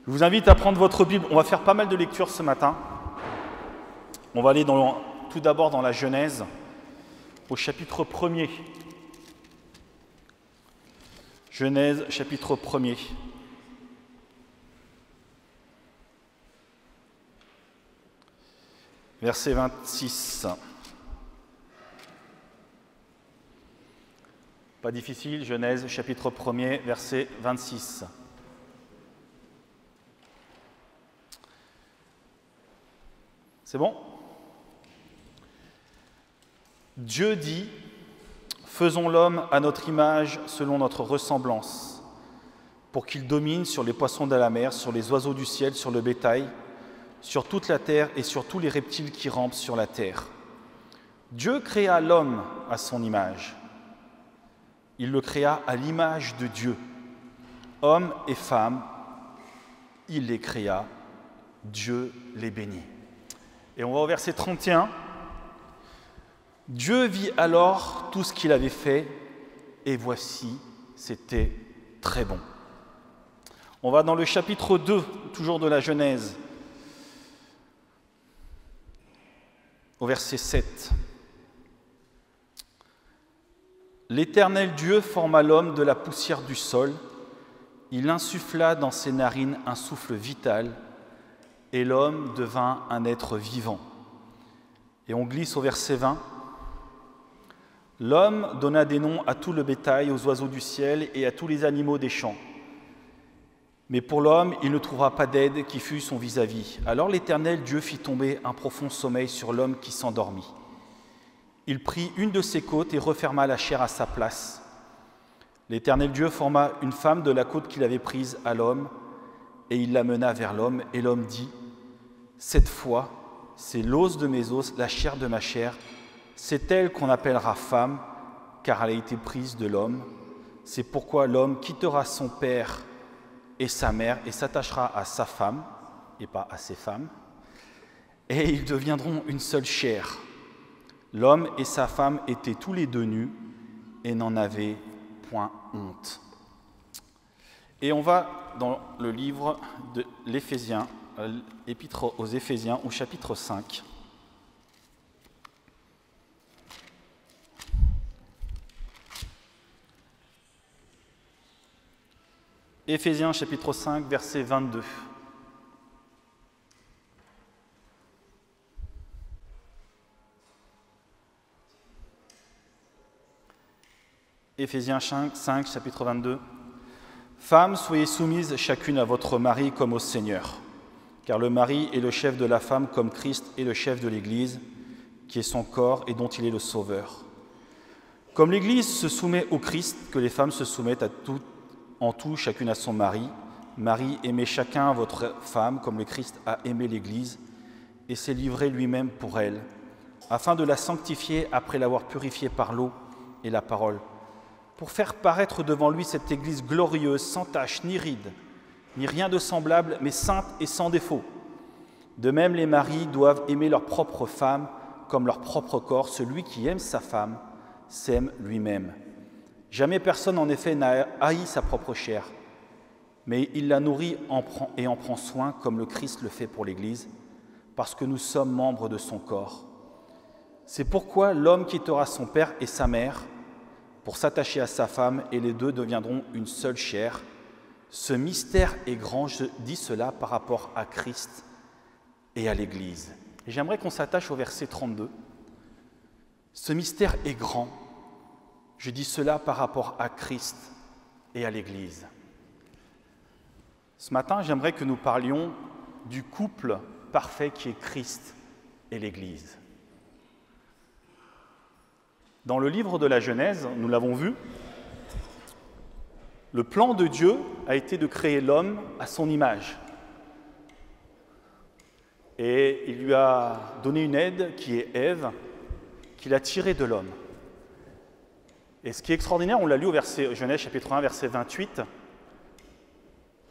Je vous invite à prendre votre Bible. On va faire pas mal de lectures ce matin. On va aller tout d'abord dans la Genèse, au chapitre 1er. Genèse, chapitre 1er. Verset 26. Pas difficile, Genèse, chapitre 1er, verset 26. C'est bon ? Dieu dit, « Faisons l'homme à notre image, selon notre ressemblance, pour qu'il domine sur les poissons de la mer, sur les oiseaux du ciel, sur le bétail, sur toute la terre et sur tous les reptiles qui rampent sur la terre. Dieu créa l'homme à son image. Il le créa à l'image de Dieu. Hommes et femmes, il les créa. Dieu les bénit. » Et on va au verset 31. Dieu vit alors tout ce qu'il avait fait, et voici, c'était très bon. On va dans le chapitre 2, toujours de la Genèse, au verset 7. L'Éternel Dieu forma l'homme de la poussière du sol, il insuffla dans ses narines un souffle vital, et l'homme devint un être vivant. Et on glisse au verset 20. L'homme donna des noms à tout le bétail, aux oiseaux du ciel et à tous les animaux des champs. Mais pour l'homme, il ne trouva pas d'aide qui fût son vis-à-vis. Alors l'Éternel Dieu fit tomber un profond sommeil sur l'homme qui s'endormit. Il prit une de ses côtes et referma la chair à sa place. L'Éternel Dieu forma une femme de la côte qu'il avait prise à l'homme, et il l'amena vers l'homme, et l'homme dit « Cette fois, c'est l'os de mes os, la chair de ma chair, c'est elle qu'on appellera femme, car elle a été prise de l'homme. C'est pourquoi l'homme quittera son père et sa mère et s'attachera à sa femme, et pas à ses femmes, et ils deviendront une seule chair. L'homme et sa femme étaient tous les deux nus et n'en avaient point honte. » Et on va dans le livre de l'Éphésiens, l'épître aux Éphésiens, au chapitre 5. Éphésiens, chapitre 5, verset 22. Éphésiens 5, chapitre 22. « Femmes, soyez soumises chacune à votre mari comme au Seigneur, car le mari est le chef de la femme comme Christ est le chef de l'Église, qui est son corps et dont il est le Sauveur. Comme l'Église se soumet au Christ, que les femmes se soumettent en tout chacune à son mari. Mari, aimez chacun votre femme comme le Christ a aimé l'Église et s'est livré lui-même pour elle, afin de la sanctifier après l'avoir purifiée par l'eau et la parole, pour faire paraître devant lui cette Église glorieuse, sans tache, ni ride, ni rien de semblable, mais sainte et sans défaut. De même, les maris doivent aimer leur propre femme comme leur propre corps. Celui qui aime sa femme s'aime lui-même. Jamais personne, en effet, n'a haï sa propre chair, mais il la nourrit et en prend soin, comme le Christ le fait pour l'Église, parce que nous sommes membres de son corps. C'est pourquoi l'homme quittera son père et sa mère pour s'attacher à sa femme, et les deux deviendront une seule chair. Ce mystère est grand, je dis cela par rapport à Christ et à l'Église. Et j'aimerais qu'on s'attache au verset 32. Ce mystère est grand, je dis cela par rapport à Christ et à l'Église. Ce matin, j'aimerais que nous parlions du couple parfait qui est Christ et l'Église. Dans le livre de la Genèse, nous l'avons vu, le plan de Dieu a été de créer l'homme à son image. Et il lui a donné une aide qui est Ève, qu'il a tirée de l'homme. Et ce qui est extraordinaire, on l'a lu au verset Genèse chapitre 1, verset 28,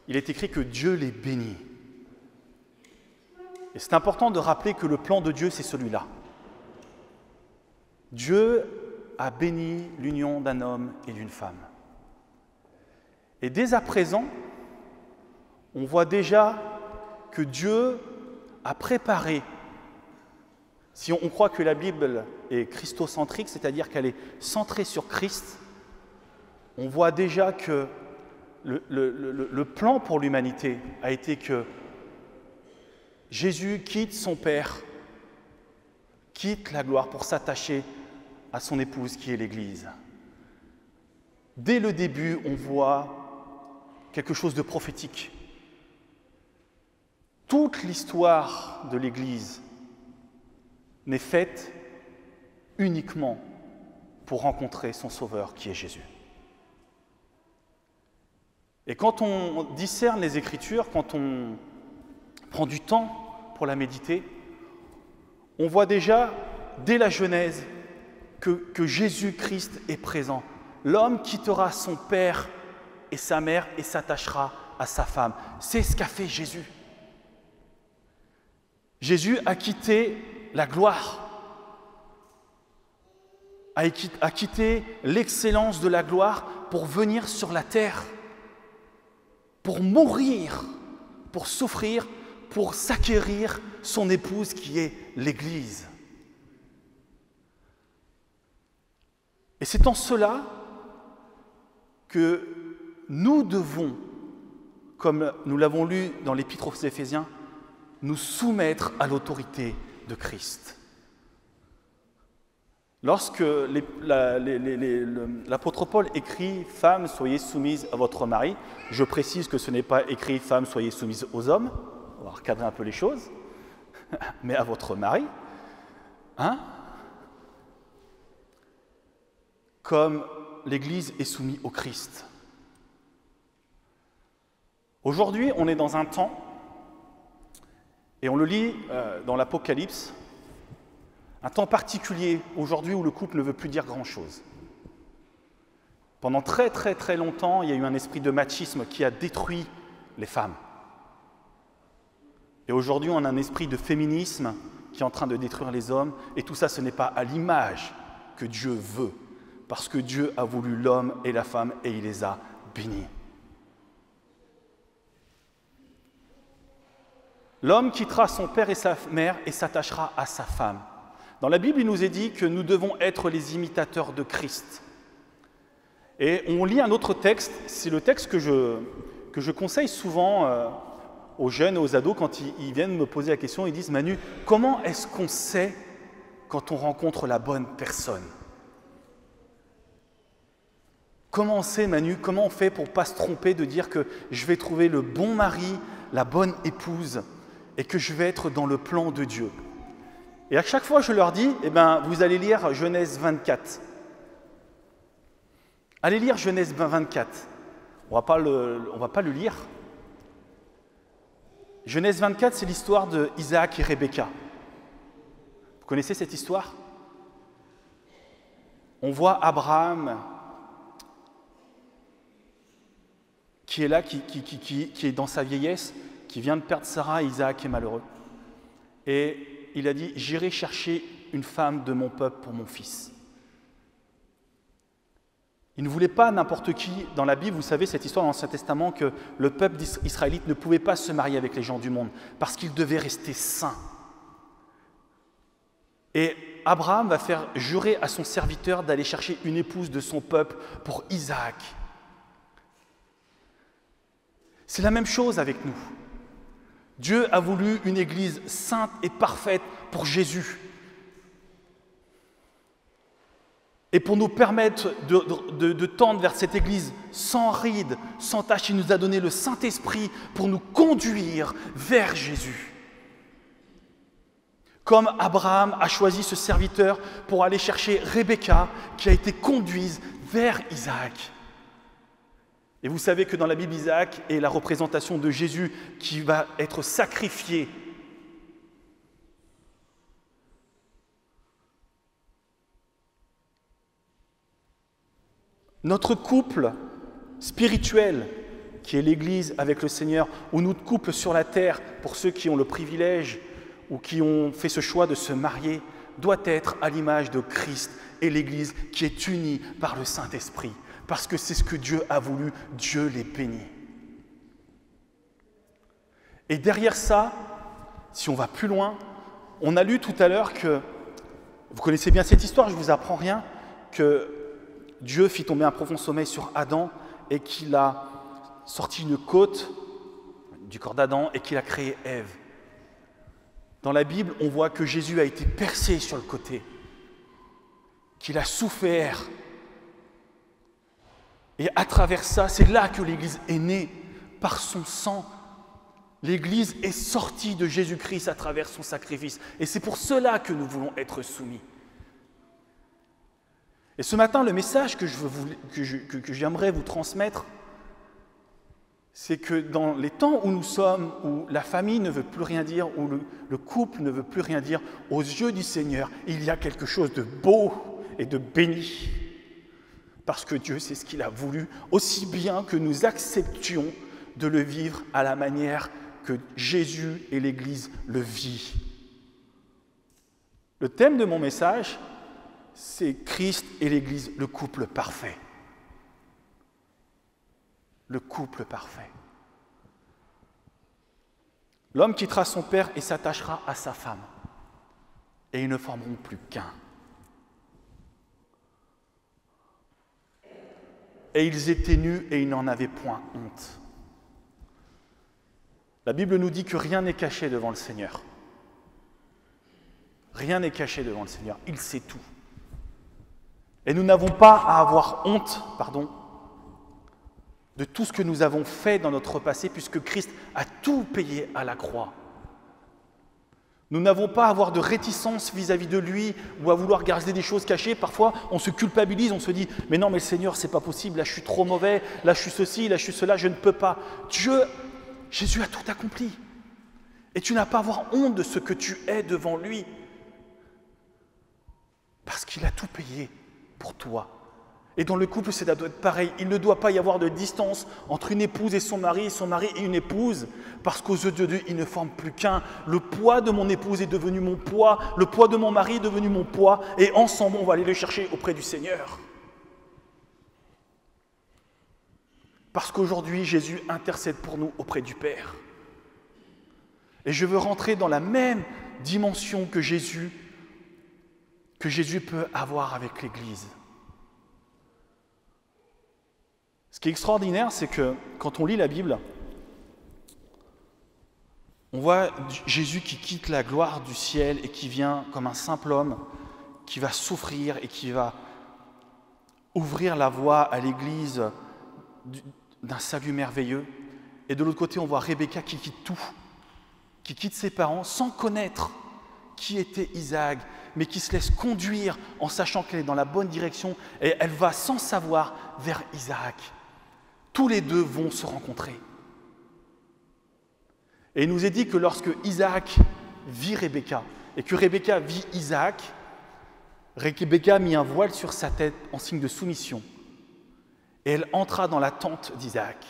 il est écrit que Dieu les bénit. Et c'est important de rappeler que le plan de Dieu, c'est celui-là. Dieu a béni l'union d'un homme et d'une femme. Et dès à présent, on voit déjà que Dieu a préparé, si on croit que la Bible est christocentrique, c'est-à-dire qu'elle est centrée sur Christ, on voit déjà que le plan pour l'humanité a été que Jésus quitte son Père, quitte la gloire pour s'attacher à son épouse qui est l'Église. Dès le début, on voit quelque chose de prophétique. Toute l'histoire de l'Église n'est faite uniquement pour rencontrer son Sauveur qui est Jésus. Et quand on discerne les Écritures, quand on prend du temps pour la méditer, on voit déjà, dès la Genèse, que Jésus-Christ est présent. L'homme quittera son père et sa mère et s'attachera à sa femme. C'est ce qu'a fait Jésus. Jésus a quitté la gloire, a quitté l'excellence de la gloire pour venir sur la terre, pour mourir, pour souffrir, pour s'acquérir son épouse qui est l'Église. Et c'est en cela que nous devons, comme nous l'avons lu dans l'Épître aux Éphésiens, nous soumettre à l'autorité de Christ. Lorsque l'apôtre Paul écrit « Femmes, soyez soumises à votre mari », je précise que ce n'est pas écrit « Femmes, soyez soumises aux hommes », on va recadrer un peu les choses, mais à votre mari, comme l'Église est soumise au Christ. Aujourd'hui, on est dans un temps, et on le lit dans l'Apocalypse, un temps particulier aujourd'hui où le couple ne veut plus dire grand-chose. Pendant très très très longtemps, il y a eu un esprit de machisme qui a détruit les femmes. Et aujourd'hui, on a un esprit de féminisme qui est en train de détruire les hommes. Et tout ça, ce n'est pas à l'image que Dieu veut, parce que Dieu a voulu l'homme et la femme et il les a bénis. L'homme quittera son père et sa mère et s'attachera à sa femme. Dans la Bible, il nous est dit que nous devons être les imitateurs de Christ. Et on lit un autre texte, c'est le texte que je conseille souvent aux jeunes et aux ados quand ils viennent me poser la question, ils disent « Manu, comment est-ce qu'on sait quand on rencontre la bonne personne ?» Comment on sait, Manu, comment on fait pour ne pas se tromper de dire que je vais trouver le bon mari, la bonne épouse et que je vais être dans le plan de Dieu? Et à chaque fois, je leur dis, vous allez lire Genèse 24. Allez lire Genèse 24. On va pas le lire. Genèse 24, c'est l'histoire d'Isaac et Rebecca. Vous connaissez cette histoire? On voit Abraham qui est là, qui est dans sa vieillesse, qui vient de perdre Sarah, Isaac est malheureux. Et il a dit « J'irai chercher une femme de mon peuple pour mon fils ». Il ne voulait pas n'importe qui. Dans la Bible, vous savez, cette histoire dans l'Ancien Testament, que le peuple israélite ne pouvait pas se marier avec les gens du monde parce qu'il devait rester saint. Et Abraham va faire jurer à son serviteur d'aller chercher une épouse de son peuple pour Isaac. C'est la même chose avec nous. Dieu a voulu une église sainte et parfaite pour Jésus. Et pour nous permettre de tendre vers cette église sans ride, sans tache, il nous a donné le Saint-Esprit pour nous conduire vers Jésus. Comme Abraham a choisi ce serviteur pour aller chercher Rebecca, qui a été conduite vers Isaac. Et vous savez que dans la Bible, Isaac est la représentation de Jésus qui va être sacrifié. Notre couple spirituel, qui est l'Église avec le Seigneur, ou notre couple sur la terre, pour ceux qui ont le privilège ou qui ont fait ce choix de se marier, doit être à l'image de Christ et l'Église qui est unie par le Saint-Esprit. Parce que c'est ce que Dieu a voulu, Dieu les bénit. Et derrière ça, si on va plus loin, on a lu tout à l'heure que, vous connaissez bien cette histoire, je ne vous apprends rien, que Dieu fit tomber un profond sommeil sur Adam et qu'il a sorti une côte du corps d'Adam et qu'il a créé Ève. Dans la Bible, on voit que Jésus a été percé sur le côté, qu'il a souffert. Et à travers ça, c'est là que l'Église est née, par son sang. L'Église est sortie de Jésus-Christ à travers son sacrifice. Et c'est pour cela que nous voulons être soumis. Et ce matin, le message que j'aimerais vous transmettre, c'est que dans les temps où nous sommes, où la famille ne veut plus rien dire, où le couple ne veut plus rien dire, aux yeux du Seigneur, il y a quelque chose de beau et de béni. Parce que Dieu, c'est ce qu'il a voulu, aussi bien que nous acceptions de le vivre à la manière que Jésus et l'Église le vivent. Le thème de mon message, c'est Christ et l'Église, le couple parfait. Le couple parfait. L'homme quittera son père et s'attachera à sa femme, et ils ne formeront plus qu'un. Et ils étaient nus et ils n'en avaient point honte. La Bible nous dit que rien n'est caché devant le Seigneur. Rien n'est caché devant le Seigneur, il sait tout. Et nous n'avons pas à avoir honte, de tout ce que nous avons fait dans notre passé, puisque Christ a tout payé à la croix. Nous n'avons pas à avoir de réticence vis-à-vis de lui ou à vouloir garder des choses cachées. Parfois, on se culpabilise, on se dit « Mais non, mais le Seigneur, c'est pas possible, là je suis trop mauvais, là je suis ceci, là je suis cela, je ne peux pas. » Jésus a tout accompli. Et tu n'as pas à avoir honte de ce que tu es devant lui. Parce qu'il a tout payé pour toi. Et dans le couple, ça doit être pareil. Il ne doit pas y avoir de distance entre une épouse et son mari et une épouse, parce qu'aux yeux de Dieu, ils ne forment plus qu'un. Le poids de mon épouse est devenu mon poids, le poids de mon mari est devenu mon poids, et ensemble, on va aller le chercher auprès du Seigneur. Parce qu'aujourd'hui, Jésus intercède pour nous auprès du Père. Et je veux rentrer dans la même dimension que Jésus peut avoir avec l'Église. Ce qui est extraordinaire, c'est que quand on lit la Bible, on voit Jésus qui quitte la gloire du ciel et qui vient comme un simple homme, qui va souffrir et qui va ouvrir la voie à l'Église d'un salut merveilleux. Et de l'autre côté, on voit Rebecca qui quitte tout, qui quitte ses parents sans connaître qui était Isaac, mais qui se laisse conduire en sachant qu'elle est dans la bonne direction et elle va sans savoir vers Isaac. Tous les deux vont se rencontrer. Et il nous est dit que lorsque Isaac vit Rebecca et que Rebecca vit Isaac, Rebecca mit un voile sur sa tête en signe de soumission et elle entra dans la tente d'Isaac.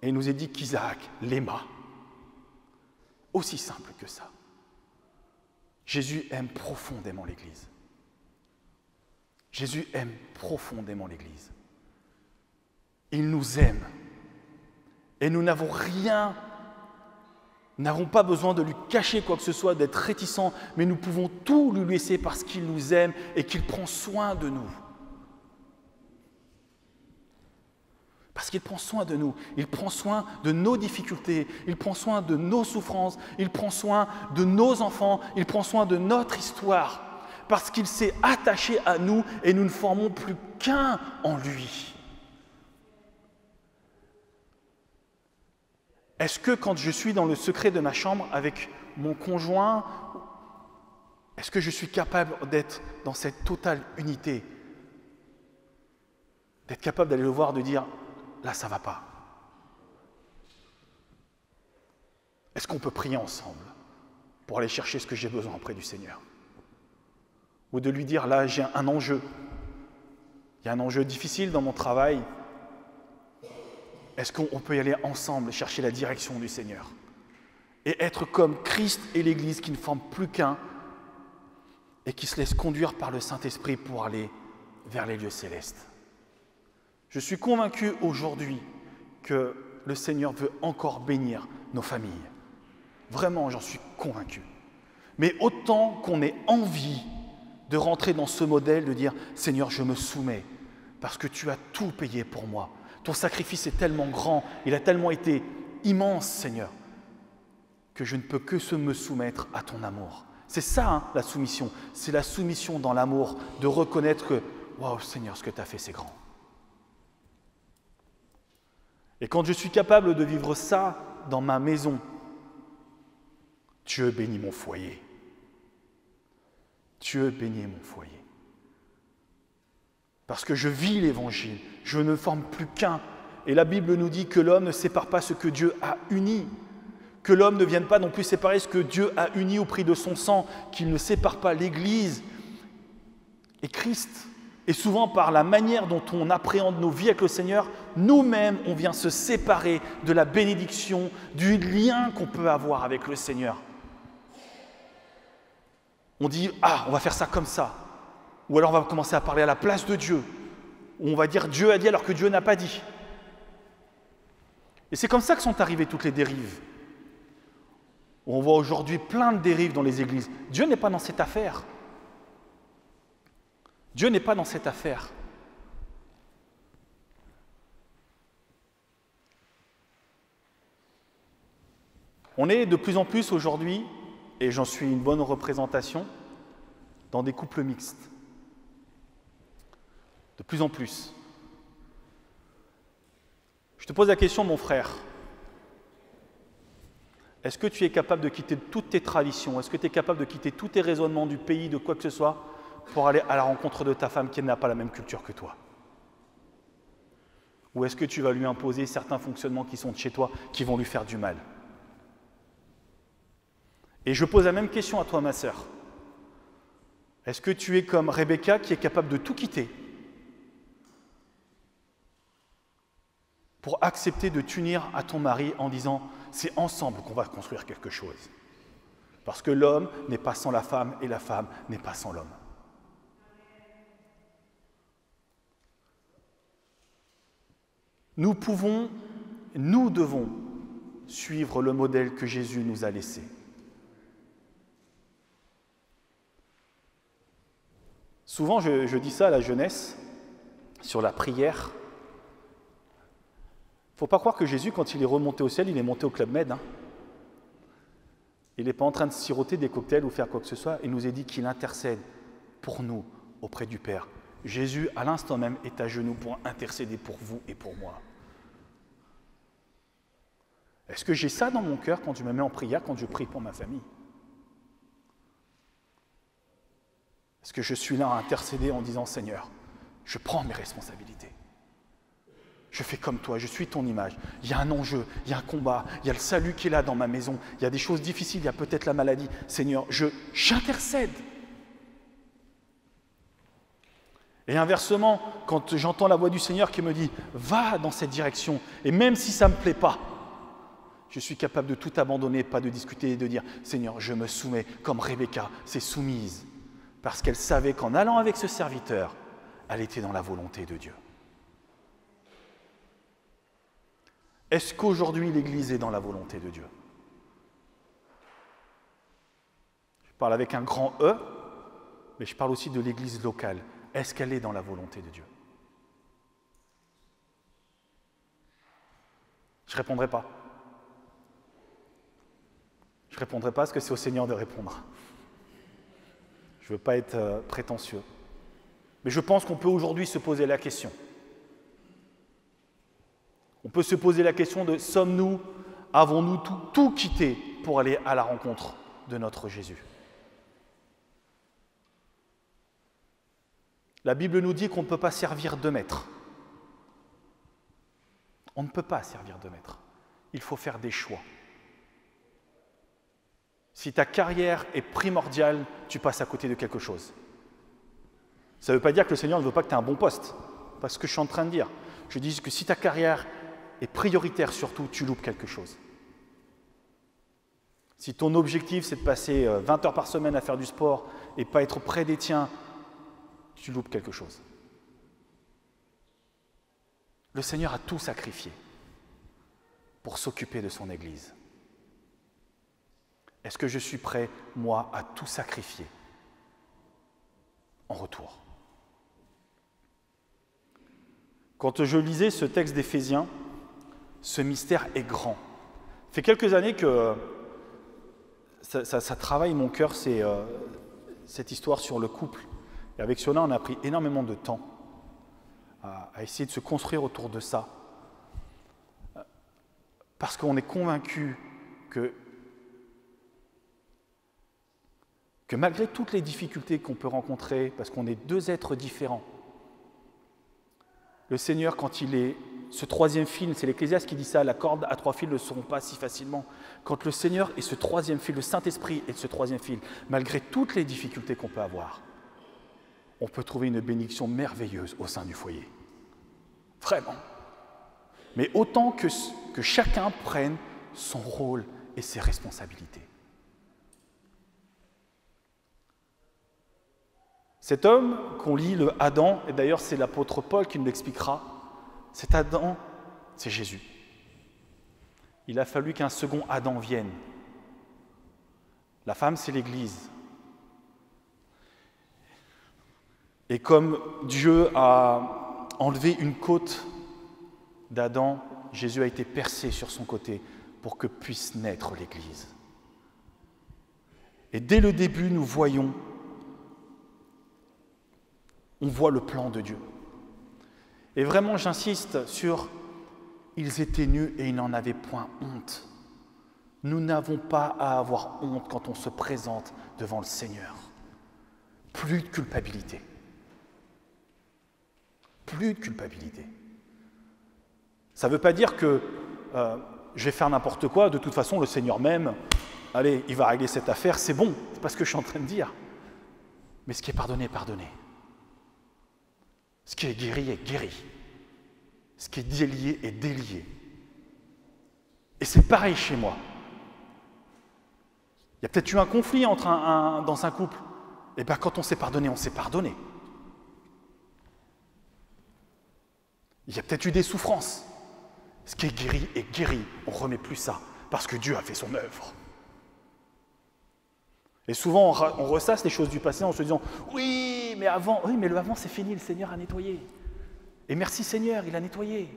Et il nous est dit qu'Isaac l'aima. Aussi simple que ça. Jésus aime profondément l'Église. Jésus aime profondément l'Église. Il nous aime. Et nous n'avons pas besoin de lui cacher quoi que ce soit, d'être réticents, mais nous pouvons tout lui laisser parce qu'il nous aime et qu'il prend soin de nous. Parce qu'il prend soin de nous, il prend soin de nos difficultés, il prend soin de nos souffrances, il prend soin de nos enfants, il prend soin de notre histoire, parce qu'il s'est attaché à nous et nous ne formons plus qu'un en lui. Est-ce que quand je suis dans le secret de ma chambre avec mon conjoint, est-ce que je suis capable d'être dans cette totale unité? D'être capable d'aller le voir, de dire « là, ça ne va pas ». Est-ce qu'on peut prier ensemble pour aller chercher ce que j'ai besoin auprès du Seigneur? Ou de lui dire « là, j'ai un enjeu. Il y a un enjeu difficile dans mon travail. Est-ce qu'on peut y aller ensemble, chercher la direction du Seigneur? Et être comme Christ et l'Église qui ne forment plus qu'un et qui se laissent conduire par le Saint-Esprit pour aller vers les lieux célestes. Je suis convaincu aujourd'hui que le Seigneur veut encore bénir nos familles. Vraiment, j'en suis convaincu. Mais autant qu'on ait envie de rentrer dans ce modèle, de dire « Seigneur, je me soumets parce que tu as tout payé pour moi. Ton sacrifice est tellement grand, il a tellement été immense, Seigneur, que je ne peux que me soumettre à ton amour. » C'est ça, hein, la soumission. C'est la soumission dans l'amour, de reconnaître que « Waouh, Seigneur, ce que tu as fait, c'est grand. » Et quand je suis capable de vivre ça dans ma maison, Dieu bénit mon foyer. Dieu bénit mon foyer. Parce que je vis l'Évangile, je ne forme plus qu'un. Et la Bible nous dit que l'homme ne sépare pas ce que Dieu a uni. Que l'homme ne vienne pas non plus séparer ce que Dieu a uni au prix de son sang, qu'il ne sépare pas l'Église et Christ. Et souvent, par la manière dont on appréhende nos vies avec le Seigneur, nous-mêmes, on vient se séparer de la bénédiction, du lien qu'on peut avoir avec le Seigneur. On dit « Ah, on va faire ça comme ça ». Ou alors on va commencer à parler à la place de Dieu. Ou on va dire « Dieu a dit alors que Dieu n'a pas dit ». Et c'est comme ça que sont arrivées toutes les dérives. On voit aujourd'hui plein de dérives dans les églises. Dieu n'est pas dans cette affaire. Dieu n'est pas dans cette affaire. On est de plus en plus aujourd'hui, et j'en suis une bonne représentation, dans des couples mixtes. De plus en plus. Je te pose la question, mon frère. Est-ce que tu es capable de quitter toutes tes traditions? Est-ce que tu es capable de quitter tous tes raisonnements du pays, de quoi que ce soit, pour aller à la rencontre de ta femme qui n'a pas la même culture que toi? Ou est-ce que tu vas lui imposer certains fonctionnements qui sont de chez toi, qui vont lui faire du mal? Et je pose la même question à toi, ma sœur. Est-ce que tu es comme Rebecca qui est capable de tout quitter pour accepter de t'unir à ton mari en disant « c'est ensemble qu'on va construire quelque chose ». Parce que l'homme n'est pas sans la femme et la femme n'est pas sans l'homme. Nous devons suivre le modèle que Jésus nous a laissé. Souvent, je dis ça à la jeunesse, sur la prière. Il ne faut pas croire que Jésus, quand il est remonté au ciel, il est monté au Club Med. Hein. Il n'est pas en train de siroter des cocktails ou faire quoi que ce soit. Il nous a dit qu'il intercède pour nous auprès du Père. Jésus, à l'instant même, est à genoux pour intercéder pour vous et pour moi. Est-ce que j'ai ça dans mon cœur quand je me mets en prière, quand je prie pour ma famille? Est-ce que je suis là à intercéder en disant « Seigneur, je prends mes responsabilités. Je fais comme toi, je suis ton image. Il y a un enjeu, il y a un combat, il y a le salut qui est là dans ma maison. Il y a des choses difficiles, il y a peut-être la maladie. Seigneur, j'intercède. » Et inversement, quand j'entends la voix du Seigneur qui me dit « Va dans cette direction » et même si ça ne me plaît pas, je suis capable de tout abandonner, pas de discuter et de dire « Seigneur, je me soumets comme Rebecca s'est soumise. » Parce qu'elle savait qu'en allant avec ce serviteur, elle était dans la volonté de Dieu. Est-ce qu'aujourd'hui l'Église est dans la volonté de Dieu? Je parle avec un grand E, mais je parle aussi de l'Église locale. Est-ce qu'elle est dans la volonté de Dieu? Je ne répondrai pas. Je ne répondrai pas parce que c'est au Seigneur de répondre. Je ne veux pas être prétentieux. Mais je pense qu'on peut aujourd'hui se poser la question. On peut se poser la question de avons-nous tout quitté pour aller à la rencontre de notre Jésus? La Bible nous dit qu'on ne peut pas servir deux maîtres. On ne peut pas servir deux maîtres. Il faut faire des choix. Si ta carrière est primordiale, tu passes à côté de quelque chose. Ça ne veut pas dire que le Seigneur ne veut pas que tu aies un bon poste. C'est pas ce que je suis en train de dire. Je dis que si ta carrière est prioritaire surtout, tu loupes quelque chose. Si ton objectif, c'est de passer 20 heures par semaine à faire du sport et pas être près des tiens, tu loupes quelque chose. Le Seigneur a tout sacrifié. pour s'occuper de son Église. Est-ce que je suis prêt, moi, à tout sacrifier en retour? Quand je lisais ce texte d'Éphésiens, ce mystère est grand. Ça fait quelques années que ça travaille mon cœur, cette histoire sur le couple. Et avec Siona, on a pris énormément de temps à essayer de se construire autour de ça. Parce qu'on est convaincu que malgré toutes les difficultés qu'on peut rencontrer, parce qu'on est deux êtres différents, le Seigneur, quand il est ce troisième fil, c'est l'Ecclésiaste qui dit ça, la corde à trois fils ne se rompt pas si facilement. Quand le Seigneur est ce troisième fil, le Saint-Esprit est ce troisième fil, malgré toutes les difficultés qu'on peut avoir, on peut trouver une bénédiction merveilleuse au sein du foyer. Vraiment. Mais autant que chacun prenne son rôle et ses responsabilités. Cet homme qu'on lit, le Adam, et d'ailleurs c'est l'apôtre Paul qui nous l'expliquera, cet Adam, c'est Jésus. Il a fallu qu'un second Adam vienne. La femme, c'est l'Église. Et comme Dieu a enlevé une côte d'Adam, Jésus a été percé sur son côté pour que puisse naître l'Église. Et dès le début, on voit le plan de Dieu. Et vraiment, j'insiste sur « ils étaient nus et ils n'en avaient point honte ». Nous n'avons pas à avoir honte quand on se présente devant le Seigneur. Plus de culpabilité. Plus de culpabilité. Ça ne veut pas dire que je vais faire n'importe quoi, de toute façon, le Seigneur m'aime, allez, il va régler cette affaire, c'est bon, c'est pas ce que je suis en train de dire. Mais ce qui est pardonné est pardonné. Ce qui est guéri est guéri. Ce qui est délié est délié. Et c'est pareil chez moi. Il y a peut-être eu un conflit dans un couple. Et bien quand on s'est pardonné, on s'est pardonné. Il y a peut-être eu des souffrances. Ce qui est guéri est guéri. On ne remet plus ça, parce que Dieu a fait son œuvre. Et souvent, on ressasse les choses du passé en se disant « Oui, mais le avant, c'est fini, le Seigneur a nettoyé. Et merci Seigneur, il a nettoyé. »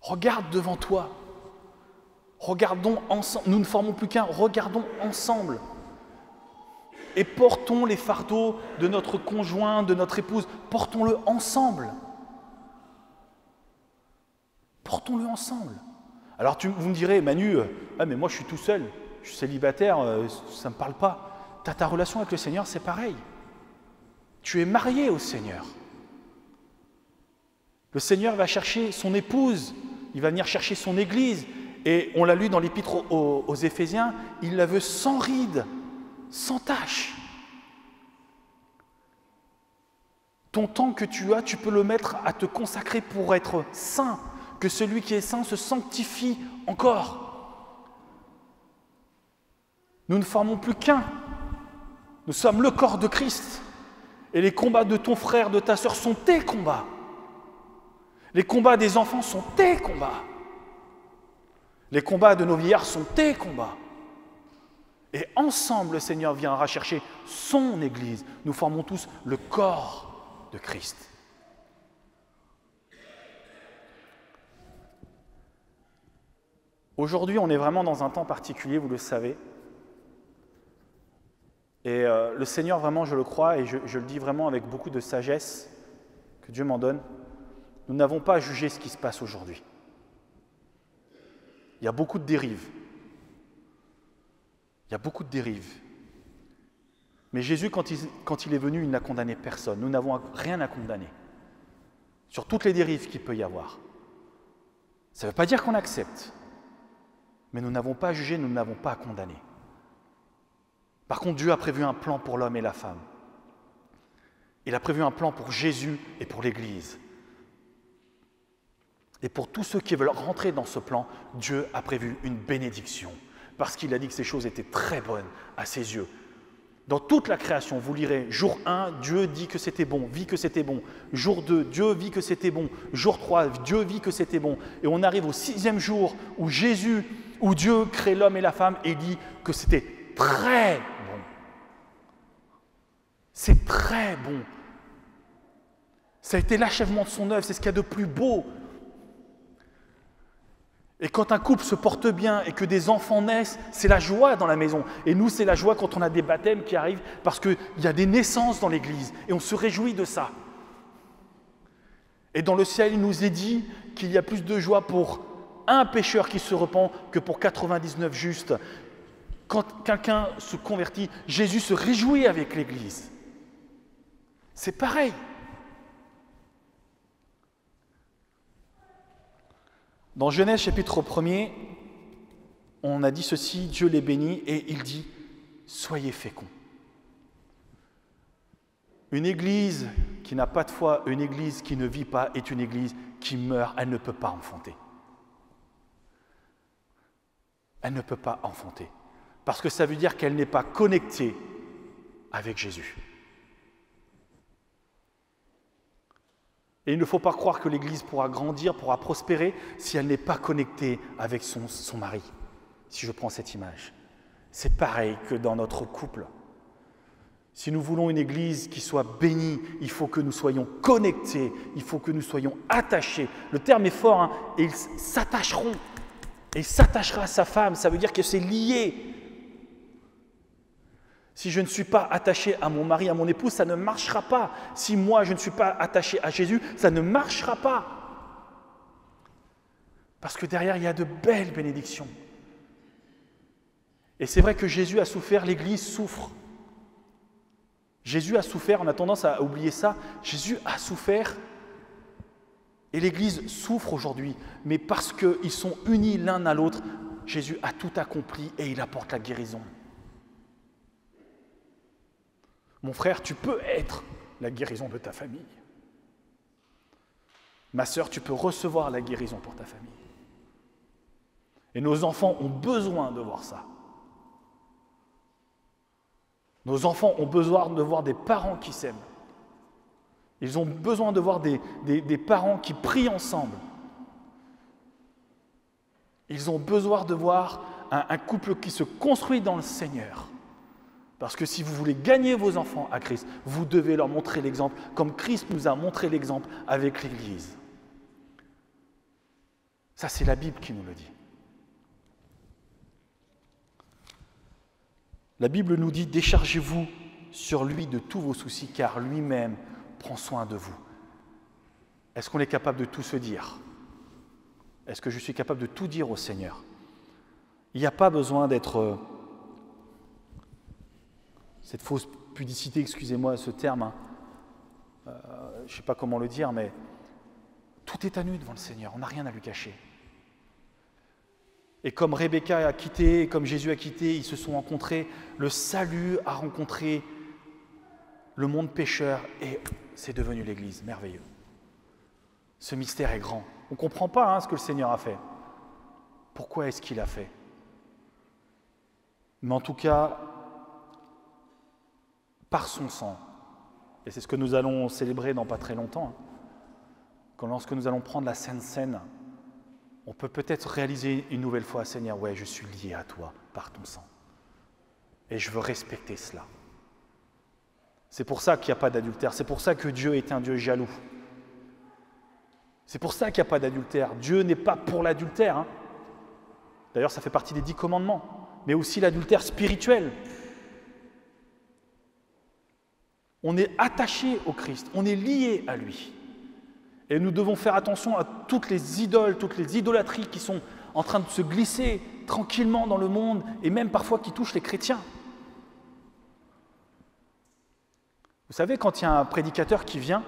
Regarde devant toi. Regardons ensemble. Nous ne formons plus qu'un. Regardons ensemble. Et portons les fardeaux de notre conjoint, de notre épouse. Portons-le ensemble. Portons-le ensemble. Alors vous me direz, Manu, mais moi je suis tout seul. Je suis célibataire, ça ne me parle pas. Ta relation avec le Seigneur, c'est pareil. Tu es marié au Seigneur. Le Seigneur va chercher son épouse, il va venir chercher son Église. Et on l'a lu dans l'Épître aux Éphésiens, il la veut sans ride, sans tache. Ton temps que tu as, tu peux le mettre à te consacrer pour être saint, que celui qui est saint se sanctifie encore. Nous ne formons plus qu'un. Nous sommes le corps de Christ. Et les combats de ton frère, de ta sœur sont tes combats. Les combats des enfants sont tes combats. Les combats de nos vieillards sont tes combats. Et ensemble, le Seigneur viendra chercher son Église. Nous formons tous le corps de Christ. Aujourd'hui, on est vraiment dans un temps particulier, vous le savez. Et le Seigneur, vraiment, je le crois, et je le dis vraiment avec beaucoup de sagesse que Dieu m'en donne, nous n'avons pas à juger ce qui se passe aujourd'hui. Il y a beaucoup de dérives. Il y a beaucoup de dérives. Mais Jésus, quand il est venu, il n'a condamné personne. Nous n'avons rien à condamner sur toutes les dérives qu'il peut y avoir. Ça ne veut pas dire qu'on accepte, mais nous n'avons pas à juger, nous n'avons pas à condamner. Par contre, Dieu a prévu un plan pour l'homme et la femme. Il a prévu un plan pour Jésus et pour l'Église. Et pour tous ceux qui veulent rentrer dans ce plan, Dieu a prévu une bénédiction, parce qu'il a dit que ces choses étaient très bonnes à ses yeux. Dans toute la création, vous lirez, jour 1, Dieu dit que c'était bon, vit que c'était bon. Jour 2, Dieu vit que c'était bon. Jour 3, Dieu vit que c'était bon. Et on arrive au 6e jour où Dieu crée l'homme et la femme et dit que c'était très bon. C'est très bon. Ça a été l'achèvement de son œuvre, c'est ce qu'il y a de plus beau. Et quand un couple se porte bien et que des enfants naissent, c'est la joie dans la maison. Et nous, c'est la joie quand on a des baptêmes qui arrivent parce qu'il y a des naissances dans l'église et on se réjouit de ça. Et dans le ciel, il nous est dit qu'il y a plus de joie pour un pécheur qui se repent que pour 99 justes. Quand quelqu'un se convertit, Jésus se réjouit avec l'église. C'est pareil. Dans Genèse chapitre 1er, on a dit ceci, Dieu les bénit et il dit « Soyez féconds ». Une église qui n'a pas de foi, une église qui ne vit pas est une église qui meurt, elle ne peut pas enfanter. Elle ne peut pas enfanter. Parce que ça veut dire qu'elle n'est pas connectée avec Jésus. Et il ne faut pas croire que l'Église pourra grandir, pourra prospérer si elle n'est pas connectée avec son mari, si je prends cette image. C'est pareil que dans notre couple. Si nous voulons une Église qui soit bénie, il faut que nous soyons connectés, il faut que nous soyons attachés. Le terme est fort, hein, et ils s'attacheront. Et il s'attachera à sa femme, ça veut dire que c'est lié. Si je ne suis pas attaché à mon mari, à mon épouse, ça ne marchera pas. Si moi, je ne suis pas attaché à Jésus, ça ne marchera pas. Parce que derrière, il y a de belles bénédictions. Et c'est vrai que Jésus a souffert, l'Église souffre. Jésus a souffert, on a tendance à oublier ça. Jésus a souffert et l'Église souffre aujourd'hui. Mais parce qu'ils sont unis l'un à l'autre, Jésus a tout accompli et il apporte la guérison. Mon frère, tu peux être la guérison de ta famille. Ma sœur, tu peux recevoir la guérison pour ta famille. Et nos enfants ont besoin de voir ça. Nos enfants ont besoin de voir des parents qui s'aiment. Ils ont besoin de voir des parents qui prient ensemble. Ils ont besoin de voir un couple qui se construit dans le Seigneur. Parce que si vous voulez gagner vos enfants à Christ, vous devez leur montrer l'exemple, comme Christ nous a montré l'exemple avec l'Église. Ça, c'est la Bible qui nous le dit. La Bible nous dit « Déchargez-vous sur lui de tous vos soucis, car lui-même prend soin de vous. » Est-ce qu'on est capable de tout se dire? Est-ce que je suis capable de tout dire au Seigneur? Il n'y a pas besoin d'être... cette fausse pudicité, excusez-moi ce terme, hein. Je ne sais pas comment le dire, mais tout est à nu devant le Seigneur, on n'a rien à lui cacher. Et comme Rebecca a quitté, comme Jésus a quitté, ils se sont rencontrés, le salut a rencontré le monde pécheur et c'est devenu l'Église, merveilleux. Ce mystère est grand. On ne comprend pas ce que le Seigneur a fait. Pourquoi est-ce qu'il a fait? Mais en tout cas, par son sang, et c'est ce que nous allons célébrer dans pas très longtemps, lorsque nous allons prendre la Sainte Seine, on peut peut-être réaliser une nouvelle fois, Seigneur, ouais, je suis lié à toi par ton sang. Et je veux respecter cela. C'est pour ça qu'il n'y a pas d'adultère, c'est pour ça que Dieu est un Dieu jaloux. C'est pour ça qu'il n'y a pas d'adultère. Dieu n'est pas pour l'adultère. D'ailleurs, ça fait partie des 10 commandements, mais aussi l'adultère spirituel. On est attaché au Christ, on est lié à lui. Et nous devons faire attention à toutes les idoles, toutes les idolâtries qui sont en train de se glisser tranquillement dans le monde et même parfois qui touchent les chrétiens. Vous savez, quand il y a un prédicateur qui vient,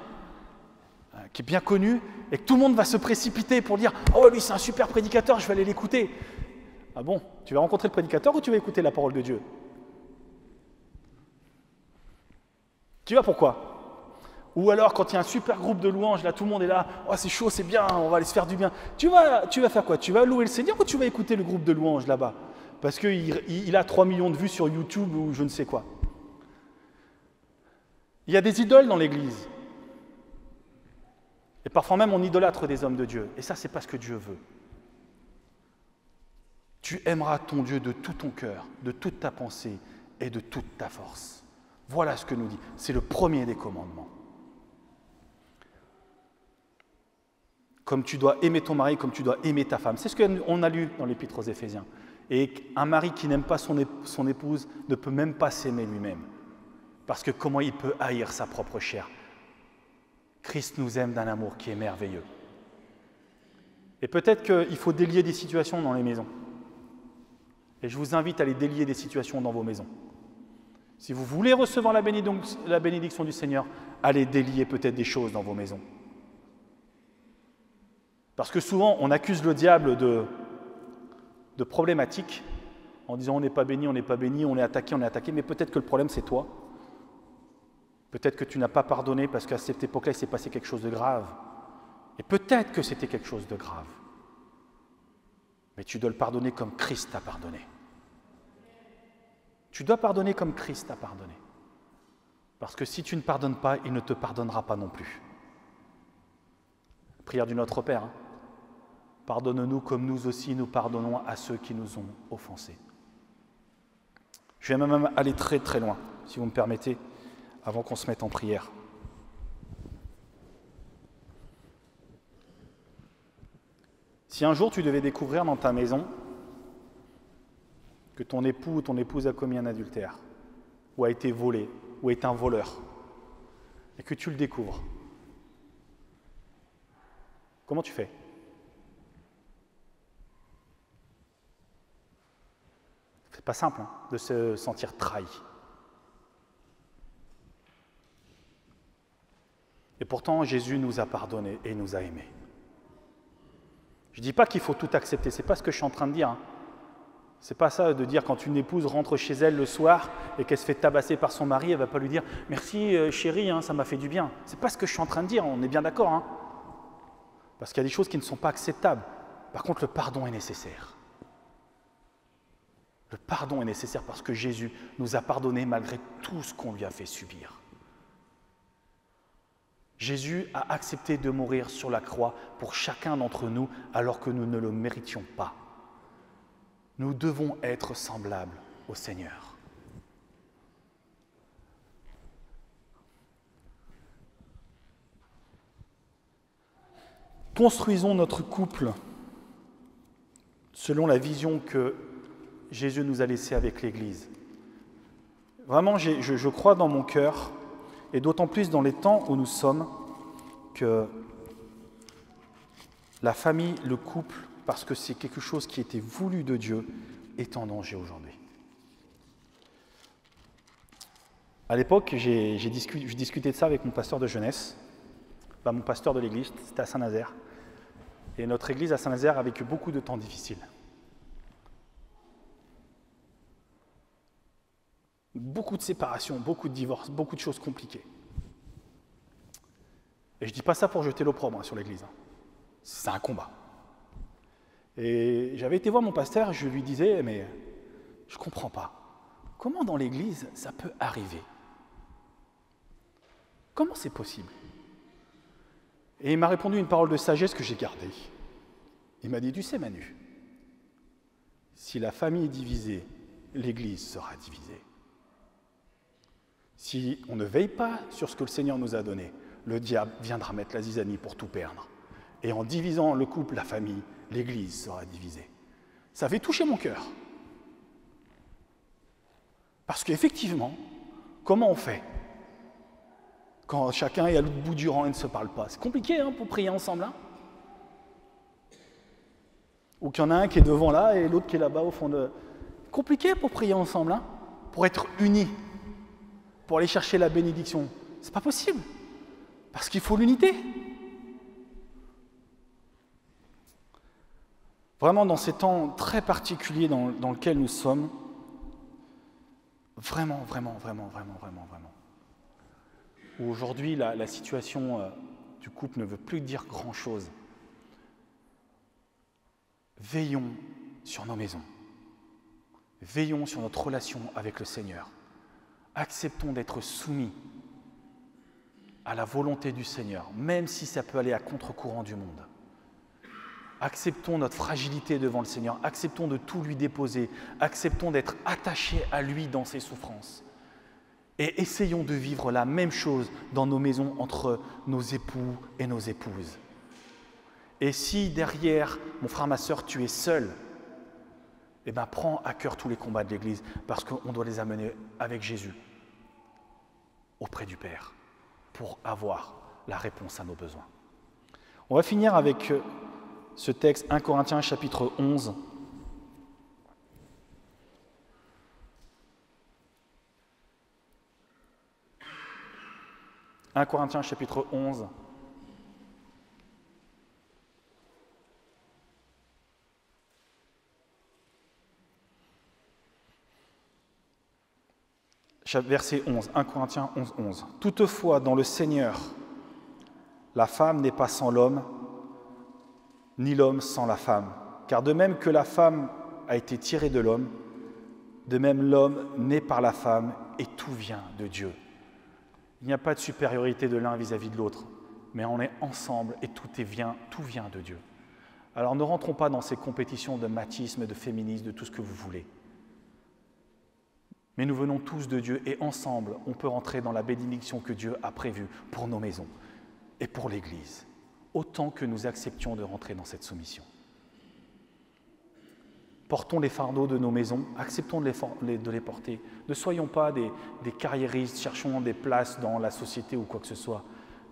qui est bien connu, et que tout le monde va se précipiter pour dire « Oh, lui, c'est un super prédicateur, je vais aller l'écouter. » Ah bon, tu vas rencontrer le prédicateur ou tu vas écouter la parole de Dieu? Tu vas pourquoi? Ou alors, quand il y a un super groupe de louanges, là, tout le monde est là, « Oh, c'est chaud, c'est bien, on va aller se faire du bien. » Tu vas faire quoi? Tu vas louer le Seigneur ou tu vas écouter le groupe de louanges là-bas? Parce qu'il a 3 millions de vues sur YouTube ou je ne sais quoi. Il y a des idoles dans l'Église. Et parfois même on idolâtre des hommes de Dieu. Et ça, c'est pas ce que Dieu veut. Tu aimeras ton Dieu de tout ton cœur, de toute ta pensée et de toute ta force. Voilà ce que nous dit. C'est le premier des commandements. Comme tu dois aimer ton mari, comme tu dois aimer ta femme. C'est ce qu'on a lu dans l'Épître aux Éphésiens. Et un mari qui n'aime pas son épouse ne peut même pas s'aimer lui-même. Parce que comment il peut haïr sa propre chair? Christ nous aime d'un amour qui est merveilleux. Et peut-être qu'il faut délier des situations dans les maisons. Et je vous invite à aller délier des situations dans vos maisons. Si vous voulez recevoir la bénédiction du Seigneur, allez délier peut-être des choses dans vos maisons. Parce que souvent, on accuse le diable de problématiques en disant on n'est pas béni, on est attaqué, mais peut-être que le problème c'est toi. Peut-être que tu n'as pas pardonné parce qu'à cette époque-là, il s'est passé quelque chose de grave. Et peut-être que c'était quelque chose de grave. Mais tu dois le pardonner comme Christ t'a pardonné. Tu dois pardonner comme Christ t'a pardonné. Parce que si tu ne pardonnes pas, il ne te pardonnera pas non plus. Prière du Notre Père. Hein. Pardonne-nous comme nous aussi nous pardonnons à ceux qui nous ont offensés. Je vais même aller très très loin, si vous me permettez, avant qu'on se mette en prière. Si un jour tu devais découvrir dans ta maison que ton époux ou ton épouse a commis un adultère, ou a été volé, ou est un voleur, et que tu le découvres, comment tu fais? C'est pas simple hein, de se sentir trahi. Et pourtant, Jésus nous a pardonnés et nous a aimés. Je ne dis pas qu'il faut tout accepter, c'est pas ce que je suis en train de dire. Hein. C'est pas ça de dire quand une épouse rentre chez elle le soir et qu'elle se fait tabasser par son mari, elle ne va pas lui dire « Merci chérie, hein, ça m'a fait du bien ». C'est pas ce que je suis en train de dire, on est bien d'accord. Hein. Parce qu'il y a des choses qui ne sont pas acceptables. Par contre, le pardon est nécessaire. Le pardon est nécessaire parce que Jésus nous a pardonné malgré tout ce qu'on lui a fait subir. Jésus a accepté de mourir sur la croix pour chacun d'entre nous alors que nous ne le méritions pas. Nous devons être semblables au Seigneur. Construisons notre couple selon la vision que Jésus nous a laissée avec l'Église. Vraiment, je crois dans mon cœur, et d'autant plus dans les temps où nous sommes, que la famille, le couple, parce que c'est quelque chose qui était voulu de Dieu, est en danger aujourd'hui. À l'époque, je discutais de ça avec mon pasteur de jeunesse, mon pasteur de l'église, c'était à Saint-Nazaire. Et notre église à Saint-Nazaire a vécu beaucoup de temps difficiles. Beaucoup de séparations, beaucoup de divorces, beaucoup de choses compliquées. Et je ne dis pas ça pour jeter l'opprobre sur l'église. Hein. C'est un combat. Et j'avais été voir mon pasteur, je lui disais, mais je ne comprends pas. Comment dans l'église ça peut arriver? Comment c'est possible? Et il m'a répondu une parole de sagesse que j'ai gardée. Il m'a dit, tu sais Manu, si la famille est divisée, l'église sera divisée. Si on ne veille pas sur ce que le Seigneur nous a donné, le diable viendra mettre la zizanie pour tout perdre. Et en divisant le couple, la famille, l'église sera divisée. Ça avait touché mon cœur. Parce qu'effectivement, comment on fait quand chacun est à l'autre bout du rang et ne se parle pas? C'est compliqué hein, pour prier ensemble. Hein, ou qu'il y en a un qui est devant là et l'autre qui est là-bas au fond de... Compliqué pour prier ensemble, hein, pour être unis, pour aller chercher la bénédiction. C'est pas possible, parce qu'il faut l'unité. Vraiment, dans ces temps très particuliers dans lesquels nous sommes, vraiment, où aujourd'hui la situation du couple ne veut plus dire grand-chose, veillons sur nos maisons, veillons sur notre relation avec le Seigneur, acceptons d'être soumis à la volonté du Seigneur, même si ça peut aller à contre-courant du monde. Acceptons notre fragilité devant le Seigneur, acceptons de tout lui déposer, acceptons d'être attachés à lui dans ses souffrances. Et essayons de vivre la même chose dans nos maisons entre nos époux et nos épouses. Et si derrière, mon frère, ma sœur, tu es seul, eh bien prends à cœur tous les combats de l'Église, parce qu'on doit les amener avec Jésus auprès du Père, pour avoir la réponse à nos besoins. On va finir avec ce texte, 1 Corinthiens chapitre 11. « 1 Corinthiens chapitre 11. Verset 11, 1 Corinthiens 11, 11. « Toutefois, dans le Seigneur, la femme n'est pas sans l'homme, ni l'homme sans la femme. Car de même que la femme a été tirée de l'homme, de même l'homme naît par la femme, et tout vient de Dieu. » Il n'y a pas de supériorité de l'un vis-à-vis de l'autre, mais on est ensemble et tout vient de Dieu. Alors ne rentrons pas dans ces compétitions de machisme, de féminisme, de tout ce que vous voulez. Mais nous venons tous de Dieu et ensemble, on peut rentrer dans la bénédiction que Dieu a prévue pour nos maisons et pour l'Église, autant que nous acceptions de rentrer dans cette soumission. Portons les fardeaux de nos maisons, acceptons de les porter. Ne soyons pas des carriéristes, cherchons des places dans la société ou quoi que ce soit.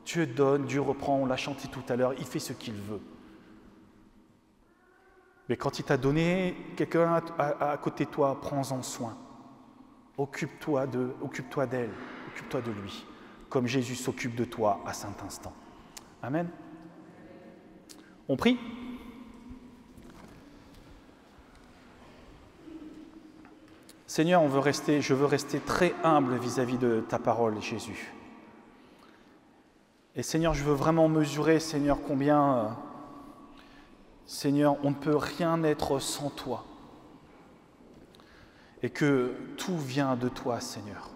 Dieu donne, Dieu reprend, on l'a chanté tout à l'heure, il fait ce qu'il veut. Mais quand il t'a donné quelqu'un à côté de toi, prends-en soin. Occupe-toi d'elle, occupe-toi de lui, comme Jésus s'occupe de toi à cet instant. Amen. On prie ? Seigneur, je veux rester très humble vis-à-vis de ta parole, Jésus. Et Seigneur, je veux vraiment mesurer, Seigneur, combien, Seigneur, on ne peut rien être sans toi. Et que tout vient de toi, Seigneur.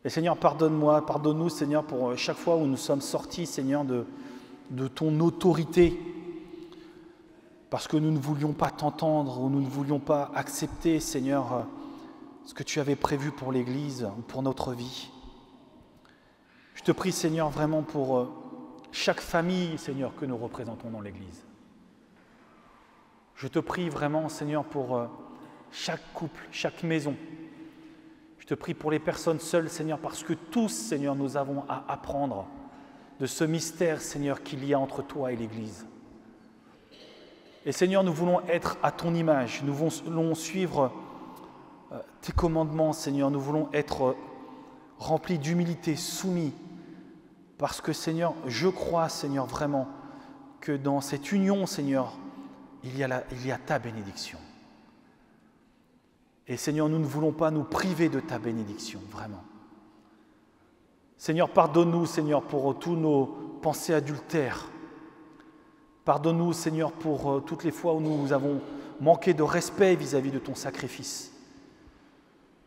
Et Seigneur, pardonne-nous, Seigneur, pour chaque fois où nous sommes sortis, Seigneur, de ton autorité, parce que nous ne voulions pas t'entendre ou nous ne voulions pas accepter, Seigneur, ce que tu avais prévu pour l'Église ou pour notre vie. Je te prie, Seigneur, vraiment pour chaque famille, Seigneur, que nous représentons dans l'Église. Je te prie vraiment, Seigneur, pour chaque couple, chaque maison. Je te prie pour les personnes seules, Seigneur, parce que tous, Seigneur, nous avons à apprendre de ce mystère, Seigneur, qu'il y a entre toi et l'Église. Et Seigneur, nous voulons être à ton image, nous voulons suivre tes commandements, Seigneur, nous voulons être remplis d'humilité, soumis, parce que, Seigneur, je crois, Seigneur, vraiment, que dans cette union, Seigneur, il y a ta bénédiction. Et Seigneur, nous ne voulons pas nous priver de ta bénédiction, vraiment. Seigneur, pardonne-nous, Seigneur, pour tous nos pensées adultères. Pardonne-nous, Seigneur, pour toutes les fois où nous avons manqué de respect vis-à-vis de ton sacrifice.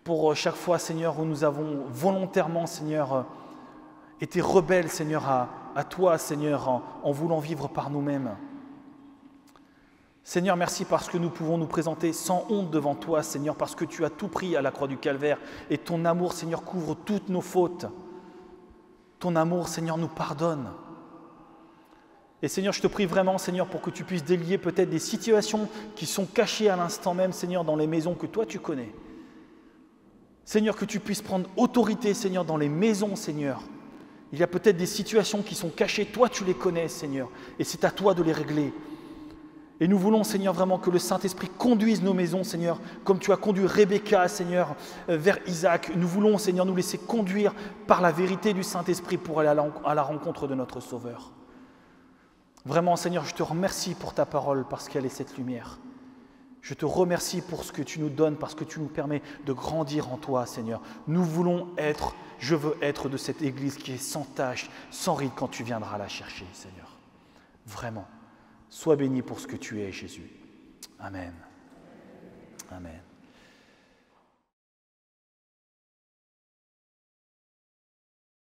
Pour chaque fois, Seigneur, où nous avons volontairement, Seigneur, été rebelles, Seigneur, à toi, Seigneur, en voulant vivre par nous-mêmes. Seigneur, merci parce que nous pouvons nous présenter sans honte devant toi, Seigneur, parce que tu as tout pris à la croix du Calvaire et ton amour, Seigneur, couvre toutes nos fautes. Ton amour, Seigneur, nous pardonne. Et Seigneur, je te prie vraiment, Seigneur, pour que tu puisses délier peut-être des situations qui sont cachées à l'instant même, Seigneur, dans les maisons que toi tu connais. Seigneur, que tu puisses prendre autorité, Seigneur, dans les maisons, Seigneur. Il y a peut-être des situations qui sont cachées, toi tu les connais, Seigneur, et c'est à toi de les régler. Et nous voulons, Seigneur, vraiment que le Saint-Esprit conduise nos maisons, Seigneur, comme tu as conduit Rebecca, Seigneur, vers Isaac. Nous voulons, Seigneur, nous laisser conduire par la vérité du Saint-Esprit pour aller à la rencontre de notre Sauveur. Vraiment, Seigneur, je te remercie pour ta parole parce qu'elle est cette lumière. Je te remercie pour ce que tu nous donnes, parce que tu nous permets de grandir en toi, Seigneur. Nous voulons être, je veux être de cette Église qui est sans tache, sans ride quand tu viendras la chercher, Seigneur. Vraiment. Sois béni pour ce que tu es, Jésus. Amen. Amen.